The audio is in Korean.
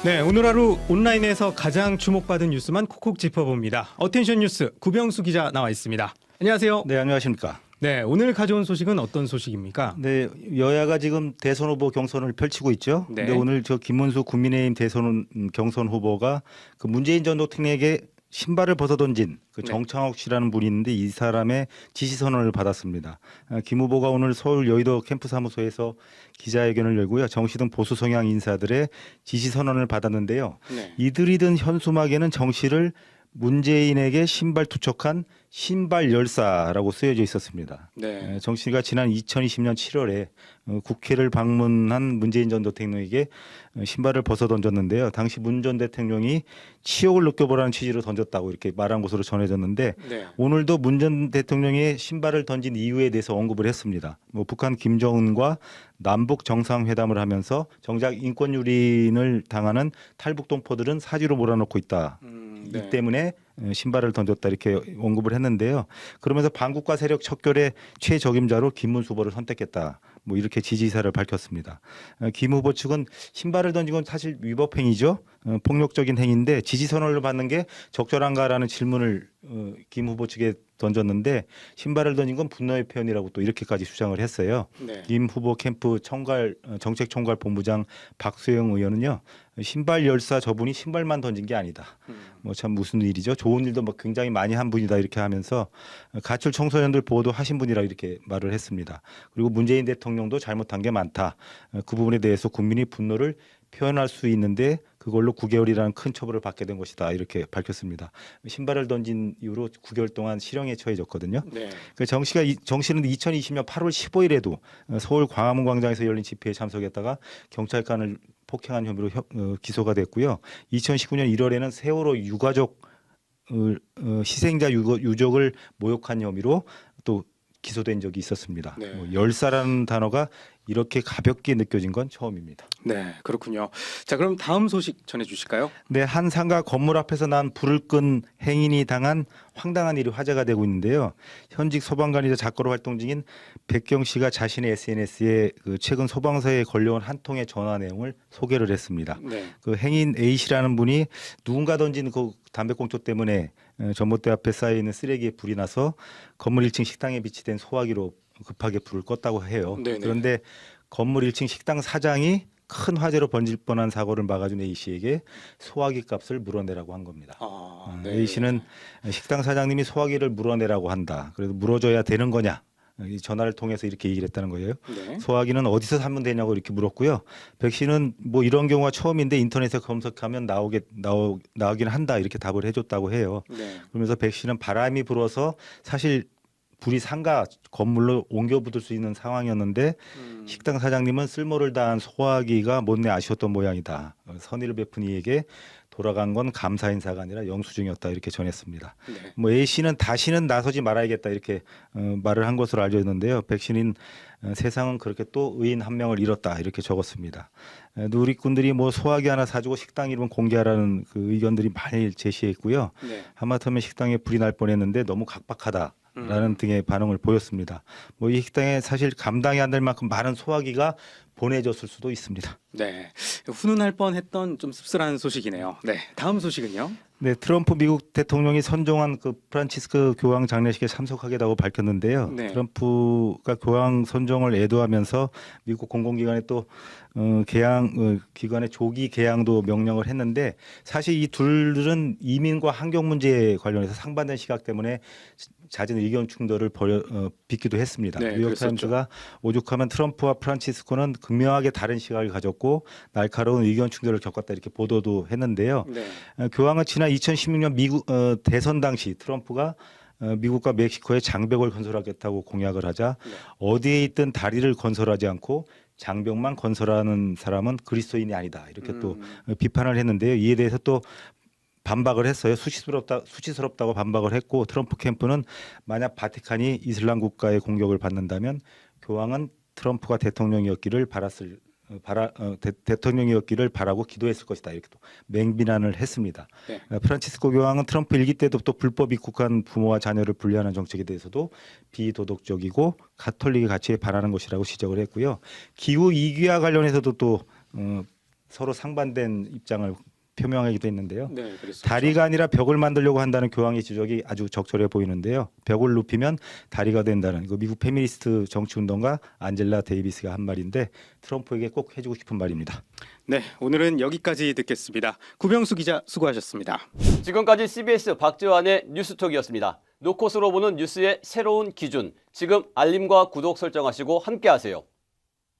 네, 오늘 하루 온라인에서 가장 주목받은 뉴스만 콕콕 짚어봅니다. 어텐션 뉴스 구병수 기자 나와 있습니다. 안녕하세요. 네, 안녕하십니까. 네, 오늘 가져온 소식은 어떤 소식입니까? 네, 여야가 지금 대선 후보 경선을 펼치고 있죠. 네. 근데 오늘 저 김문수 국민의힘 대선 경선 후보가 그 문재인 전 대통령에게 신발을 벗어 던진 그 네. 정창욱 씨라는 분이 있는데 이 사람의 지시 선언을 받았습니다. 김 후보가 오늘 서울 여의도 캠프 사무소에서 기자회견을 열고요. 정씨 등 보수 성향 인사들의 지시 선언을 받았는데요. 네. 이들이 든 현수막에는 정 씨를 문재인에게 신발 투척한 신발 열사라고 쓰여져 있었습니다. 네. 정 씨가 지난 2020년 7월에 국회를 방문한 문재인 전 대통령에게 신발을 벗어 던졌는데요. 당시 문 전 대통령이 치욕을 느껴보라는 취지로 던졌다고 이렇게 말한 것으로 전해졌는데 네. 오늘도 문 전 대통령이 신발을 던진 이유에 대해서 언급을 했습니다. 뭐 북한 김정은과 남북 정상회담을 하면서 정작 인권 유린을 당하는 탈북 동포들은 사지로 몰아넣고 있다. 네. 이 때문에 신발을 던졌다 이렇게 언급을 했는데요. 그러면서 반국가 세력 척결의 최적임자로 김문수 후보를 선택했다. 뭐 이렇게 지지사를 밝혔습니다. 김 후보 측은 신발을 던진 건 사실 위법 행위죠. 폭력적인 행위인데 지지 선언을 받는 게 적절한가라는 질문을 김 후보 측에 던졌는데 신발을 던진 건 분노의 표현이라고 또 이렇게까지 주장을 했어요. 네. 김 후보 캠프 정책총괄 본부장 박수영 의원은요. 신발 열사 저분이 신발만 던진 게 아니다. 뭐 참 무슨 일이죠. 좋은 일도 뭐 굉장히 많이 한 분이다 이렇게 하면서 가출 청소년들 보호도 하신 분이라 이렇게 말을 했습니다. 그리고 문재인 대통령도 잘못한 게 많다. 그 부분에 대해서 국민이 분노를 표현할 수 있는데 그걸로 9개월이라는 큰 처벌을 받게 된 것이다 이렇게 밝혔습니다. 신발을 던진 이후로 9개월 동안 실형에 처해졌거든요. 네. 정 씨는 2020년 8월 15일에도 서울 광화문 광장에서 열린 집회에 참석했다가 경찰관을 폭행한 혐의로 기소가 됐고요. 2019년 1월에는 세월호 유가족 희생자 유족을 모욕한 혐의로 또 기소된 적이 있었습니다. 네. 뭐 열사라는 단어가 이렇게 가볍게 느껴진 건 처음입니다. 네, 그렇군요. 자, 그럼 다음 소식 전해 주실까요? 네, 한 상가 건물 앞에서 난 불을 끈 행인이 당한 황당한 일이 화제가 되고 있는데요. 현직 소방관이자 작가로 활동 중인 백경 씨가 자신의 SNS에 그 최근 소방서에 걸려온 한 통의 전화 내용을 소개를 했습니다. 네. 그 행인 A 씨라는 분이 누군가 던진 그 담배꽁초 때문에 전봇대 앞에 쌓여 있는 쓰레기에 불이 나서 건물 1층 식당에 비치된 소화기로 급하게 불을 껐다고 해요. 네네. 그런데 건물 1층 식당 사장이 큰 화재로 번질 뻔한 사고를 막아준 A 씨에게 소화기 값을 물어내라고 한 겁니다. 네. A 씨는 식당 사장님이 소화기를 물어내라고 한다. 그래서 물어줘야 되는 거냐? 이 전화를 통해서 이렇게 얘기를 했다는 거예요. 네. 소화기는 어디서 사면 되냐고 이렇게 물었고요. 백 씨는 뭐 이런 경우가 처음인데 인터넷에 검색하면 나오긴 한다 이렇게 답을 해줬다고 해요. 네. 그러면서 백 씨는 바람이 불어서 사실 불이 상가 건물로 옮겨붙을 수 있는 상황이었는데 식당 사장님은 쓸모를 다한 소화기가 못내 아쉬웠던 모양이다. 선의를 베푼 이에게 돌아간 건 감사 인사가 아니라 영수증이었다 이렇게 전했습니다. 네. 뭐 A 씨는 다시는 나서지 말아야겠다 이렇게 말을 한 것으로 알려졌는데요. 백 씨는 세상은 그렇게 또 의인 한 명을 잃었다 이렇게 적었습니다. 누리꾼들이 뭐 소화기 하나 사주고 식당 이름 공개하라는 그 의견들이 많이 제시했고요. 네. 하마터면 식당에 불이 날 뻔했는데 너무 각박하다. 라는 등의 반응을 보였습니다. 뭐 이 식당에 사실 감당이 안 될 만큼 많은 소화기가 보내졌을 수도 있습니다. 네. 훈훈할 뻔했던 좀 씁쓸한 소식이네요. 네. 다음 소식은요? 네, 트럼프 미국 대통령이 선종한 그 프란치스크 교황 장례식에 참석하겠다고 밝혔는데요. 네. 트럼프가 교황 선종을 애도하면서 미국 공공기관에 또 기관의 조기 개항도 명령을 했는데 사실 이 둘은 이민과 환경 문제에 관련해서 상반된 시각 때문에 잦은 의견 충돌을 빚기도 했습니다. 네, 뉴욕타임스가 오죽하면 트럼프와 프란치스코는 극명하게 다른 시각을 가졌고 날카로운 의견 충돌을 겪었다 이렇게 보도도 했는데요. 네. 교황은 지난 2016년 미국 대선 당시 트럼프가 미국과 멕시코에 장벽을 건설하겠다고 공약을 하자 네. 어디에 있든 다리를 건설하지 않고 장벽만 건설하는 사람은 그리스도인이 아니다 이렇게 또 비판을 했는데요. 이에 대해서 또 반박을 했어요. 수치스럽다고 반박을 했고 트럼프 캠프는 만약 바티칸이 이슬람 국가의 공격을 받는다면 교황은 트럼프가 대통령이었기를 바라고 기도했을 것이다 이렇게 또 맹비난을 했습니다. 네. 프란치스코 교황은 트럼프 일기 때도 또 불법 입국한 부모와 자녀를 분리하는 정책에 대해서도 비도덕적이고 가톨릭의 가치에 반하는 것이라고 지적을 했고요. 기후 위기와 관련해서도 또 서로 상반된 입장을 표명하기도 했는데요. 네, 그랬었죠. 다리가 아니라 벽을 만들려고 한다는 교황의 지적이 아주 적절해 보이는데요. 벽을 눕히면 다리가 된다는 이거 미국 페미니스트 정치운동가 안젤라 데이비스가 한 말인데 트럼프에게 꼭 해주고 싶은 말입니다. 네, 오늘은 여기까지 듣겠습니다. 구병수 기자 수고하셨습니다. 지금까지 CBS 박지환의 뉴스톡이었습니다. 노컷으로 보는 뉴스의 새로운 기준. 지금 알림과 구독 설정하시고 함께하세요.